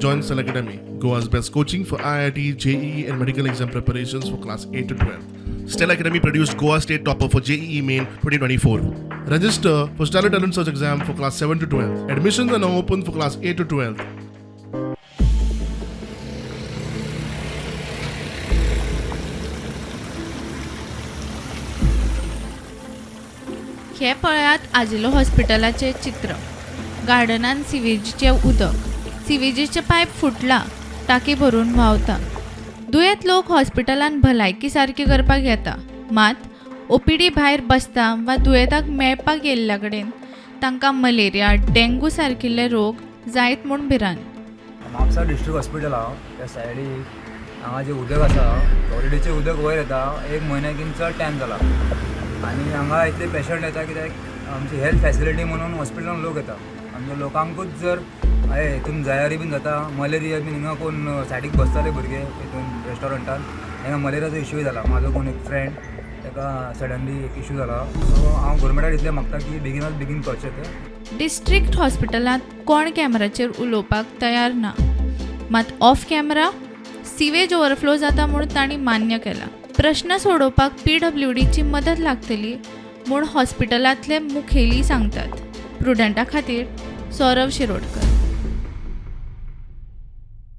joined Stellar Academy, Goa's best coaching for IIT, JEE, and medical exam preparations for class 8 to 12. Stellar Academy produced Goa State Topper for JEE Main 2024. Register for Stellar Talent Search exam for class 7 to 12. Admissions are now open for class 8 to 12. हे पळयात आजिलो हॉस्पिटलाचे चित्र. गार्डनान सिवेजीचे उदक. सिवेजीचे pipe फुटला, टाकी भरून व्हांवता. दुयेंत लोक हॉस्पिटलान भलायकी सारकी करपाक येता, मात ओपीडी भायर बसता वा दुयेंताक मेळपाक येयल्ल्या कडेन तांकां मलेरिया, डेंगू सारकिल्ले रोग जायत म्हूण भिरांत. म्हापसा डिस्ट्रिक्ट हॉस्पिटल त्या सायडीक हांगा जे उदक आसा ऑलरेडीचें उदक वयर येता, 1 म्हयन्याकीन चड टायम जाला आनी हांगा इतले पेशंट येता कित्याक आमची हेल्थ फॅसिलिटी म्हणून हॉस्पिटलान लोक येता. आमच्या लोकांकूच जर हितून जायारी बीन जाता, मलेरिया बीन हिंगा कोण सायडीक बसताले भुरगे हितून रेस्टॉरंटान, हांगा मलेरियाचो इश्यूय जाला. म्हाजो कोण एक फ्रेंड ताका सडनली एक इश्यू जाला. सो हांव गव्हर्मेंटाक इतलें मागता की बेगिनात बेगीन करचें तें. डिस्ट्रिक्ट हॉस्पिटलांत कोण कॅमेराचेर उलोवपाक तयार ना, मात ऑफ कॅमेरा सिवेज ओवरफ्लो जाता म्हूण तांणी मान्य केला. प्रश्न सोडोवपाक PWDची मदत लागतली म्हूण हॉस्पिटलांतले मुखेली सांगतात. प्रुडंटा खातीर सौरव शिरोडकर.